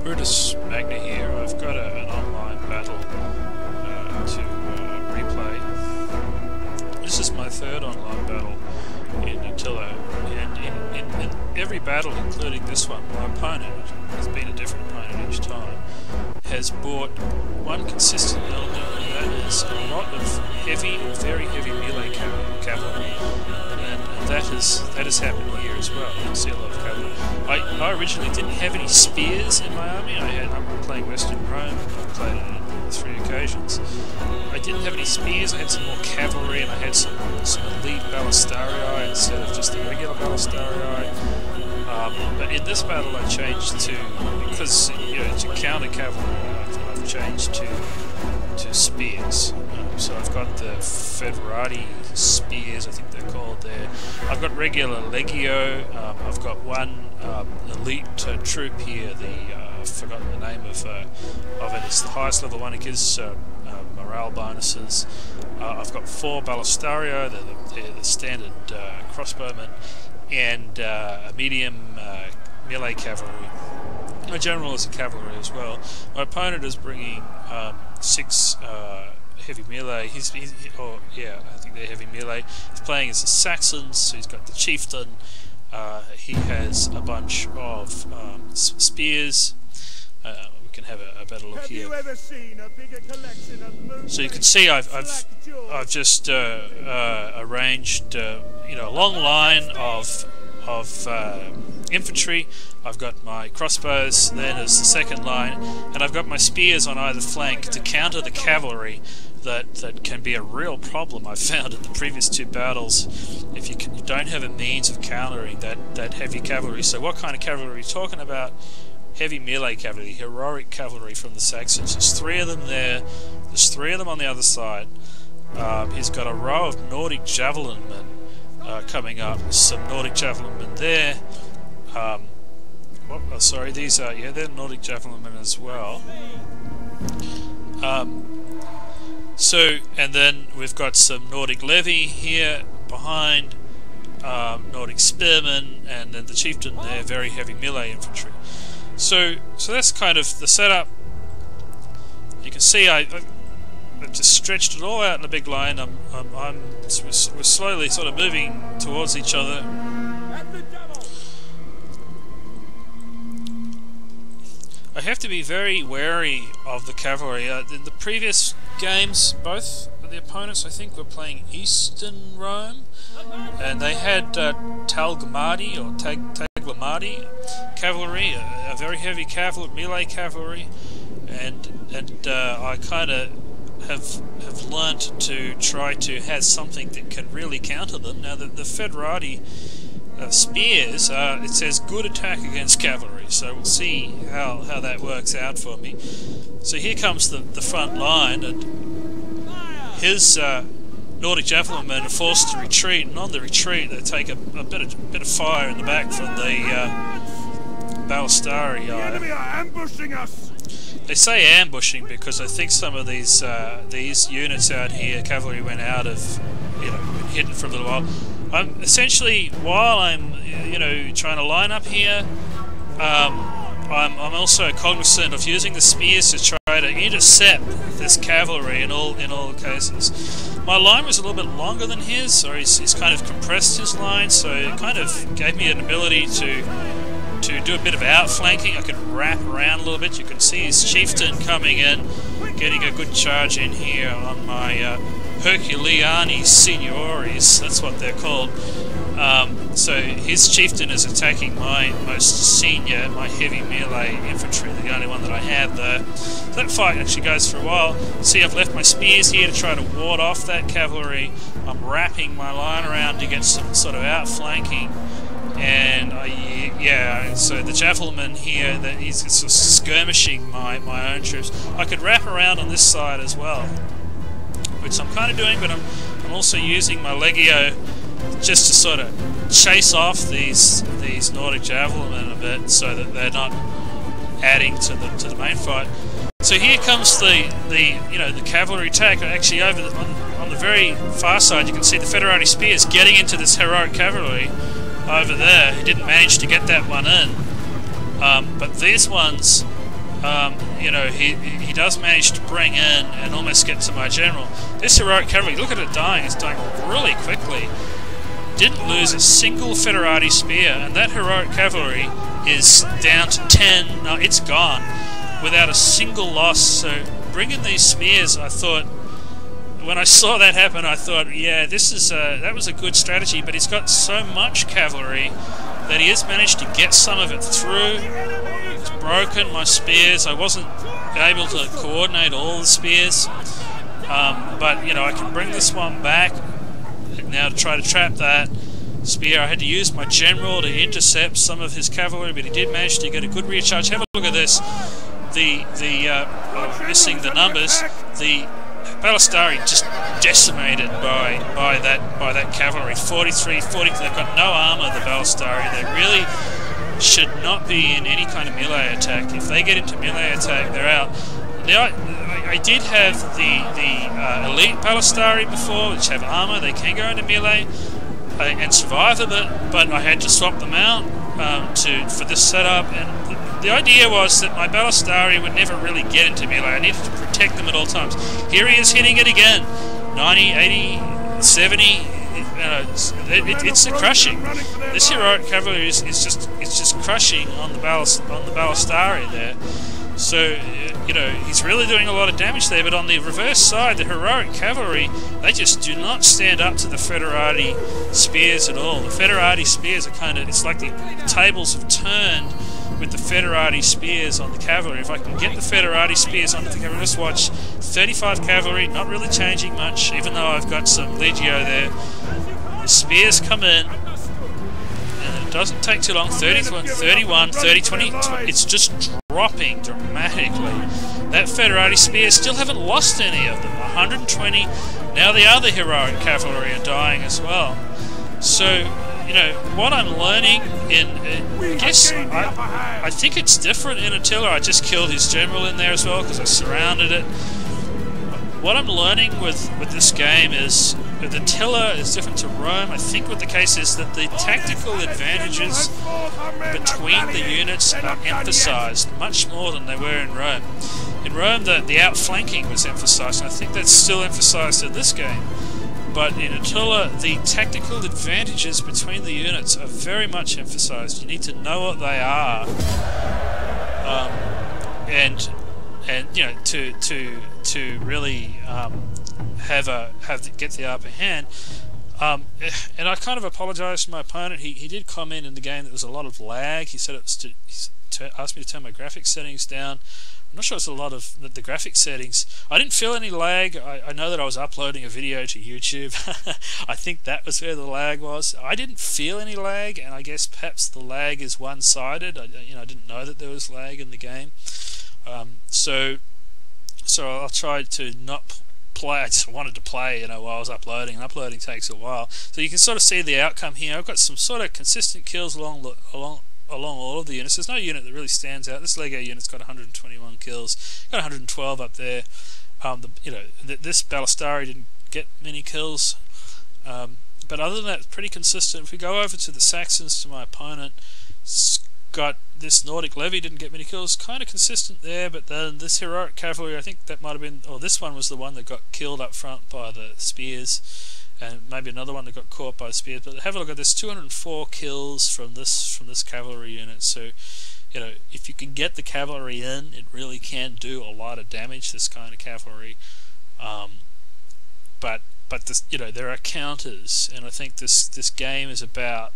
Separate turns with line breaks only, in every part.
Brutus Magna here. I've got an online battle to replay. This is my third online battle in Attila, and in every battle, including this one, my opponent has been a different opponent each time, has brought one consistent element, and that is a lot of heavy, very heavy melee cavalry, and that has happened here as well. You can see a lot of cavalry. I originally didn't have any spears in my army. I'm playing Western Rome. I played it on 3 occasions. I didn't have any spears. I had some more cavalry, and I had some elite ballastarii instead of just the regular ballastarii. But in this battle, I changed to, because to counter cavalry, I've changed to spears. So I've got the Federati spears, I think they're called there. I've got regular Legio. I've got one elite troop here. I've forgotten the name of it. It's the highest level one. It gives morale bonuses. I've got 4 ballastario. They're the standard crossbowmen, and a medium melee cavalry. My general is a cavalry as well. My opponent is bringing 6 heavy melee. I think they're heavy melee. He's playing as the Saxons, so he's got the chieftain. He has a bunch of spears. We can have a better look here. So you can see I've just arranged a long line of infantry. I've got my crossbows then as the second line, and I've got my spears on either flank to counter the cavalry. That can be a real problem I've found in the previous 2 battles if you don't have a means of countering that heavy cavalry. So what kind of cavalry are we talking about? Heavy melee cavalry, heroic cavalry from the Saxons. There's 3 of them there. There's 3 of them on the other side. He's got a row of Nordic javelin men coming up. Some Nordic javelin men there. Sorry, these are they're Nordic javelin men as well. And then we've got some Nordic levy here behind, Nordic spearmen, and then the chieftain there, very heavy melee infantry. So that's kind of the setup. You can see I've just stretched it all out in a big line. We're slowly sort of moving towards each other. I have to be very wary of the cavalry. In the previous games, both the opponents, I think, were playing Eastern Rome, and they had Talgamadi or Taglamadi cavalry, a very heavy melee cavalry, and I kind of have learnt to try to have something that can really counter them. Now the Federati spears, it says good attack against cavalry, so we'll see how that works out for me. So here comes the front line, and his Nordic javelin men are forced to retreat, and on the retreat they take a bit of fire in the back from the ballastarii.
The enemy are ambushing us!
They say ambushing because I think some of these units out here, cavalry, went out of, been hidden for a little while. I'm essentially, while I'm trying to line up here, I'm also cognizant of using the spears to try to intercept this cavalry in all cases. My line was a little bit longer than his, so he's kind of compressed his line, so it kind of gave me an ability to do a bit of outflanking. I could wrap around a little bit. You can see his chieftain coming in, getting a good charge in here on my Herculeani Signoris, that's what they're called. So his chieftain is attacking my most senior, my heavy melee infantry, the only one that I have there. So that fight actually goes for a while. See, I've left my spears here to try to ward off that cavalry. I'm wrapping my line around to get some sort of outflanking. And so the javelin here, that he's sort of skirmishing my own troops. I could wrap around on this side as well, which I'm kind of doing, but I'm also using my Legio just to sort of chase off these Nordic javelin a bit, so that they're not adding to the main fight. So here comes the cavalry attack. Actually, on the very far side, you can see the Federati spears getting into this heroic cavalry over there. He didn't manage to get that one in, but these ones you know, he does manage to bring in and almost get to my general. This heroic cavalry, look at it dying. It's dying really quickly. Didn't lose a single Federati spear, and that heroic cavalry is down to 10. No, it's gone without a single loss. So bringing these spears, I thought, when I saw that happen, I thought, yeah, this is that was a good strategy. But he's got so much cavalry that he has managed to get some of it through. It's broken my spears. I wasn't able to coordinate all the spears, but you know, I can bring this one back now to try to trap that spear. I had to use my general to intercept some of his cavalry, but he did manage to get a good rear charge. Have a look at this. Missing the numbers. The Balistari just decimated by that cavalry. 43, 40. They've got no armor. The Balistari. They really should not be in any kind of melee attack. If they get into melee attack, they're out. Now, I did have the elite Balistari before, which have armor. They can go into melee and survive a bit, but I had to swap them out for this setup. And the idea was that my Balistari would never really get into melee. I needed to protect them at all times. Here he is hitting it again. 90, 80, 70. It's a crushing. This heroic cavalry is just crushing on the Balistari there. So you know, he's really doing a lot of damage there. But on the reverse side, the heroic cavalry, they just do not stand up to the Federati spears at all. The Federati spears are kind of, it's like the tables have turned with the Federati spears on the cavalry. If I can get the Federati spears onto the cavalry, let's watch. 35 cavalry, not really changing much, even though I've got some Legio there. The spears come in, and it doesn't take too long. 31, 30, 20, it's just dropping dramatically. That Federati spears still haven't lost any of them. 120. Now the other heroic cavalry are dying as well. So, you know, what I'm learning I guess I think it's different in Attila. I just killed his general in there as well because I surrounded it. What I'm learning with this game is that Attila is different to Rome. I think what the case is that the tactical advantages between the units are emphasized much more than they were in Rome. In Rome, the outflanking was emphasized, and I think that's still emphasized in this game. But in Attila, the tactical advantages between the units are very much emphasized. You need to know what they are, and you know, to really get the upper hand. And I kind of apologise to my opponent. He did comment in the game that there was a lot of lag. He said it was to ask me to turn my graphics settings down. I'm not sure it's a lot of the graphics settings. I didn't feel any lag. I know that I was uploading a video to YouTube. I think that was where the lag was. I didn't feel any lag, and I guess perhaps the lag is one-sided. I didn't know that there was lag in the game. So I'll try to not play. I just wanted to play, while I was uploading. And uploading takes a while. So you can sort of see the outcome here. I've got some sort of consistent kills along all of the units. There's no unit that really stands out. This Lego unit's got 121 kills. Got 112 up there. This Balistari didn't get many kills. But other than that, it's pretty consistent. If we go over to the Saxons, to my opponent, got this Nordic Levy, didn't get many kills, kind of consistent there. But then this heroic cavalry, I think that might have been, or this one was the one that got killed up front by the spears, and maybe another one that got caught by the spears. But have a look at this: 204 kills from this cavalry unit. So, if you can get the cavalry in, it really can do a lot of damage. This kind of cavalry, but this, there are counters, and I think this game is about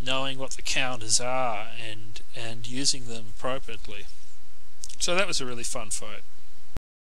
knowing what the counters are and using them appropriately. So that was a really fun fight.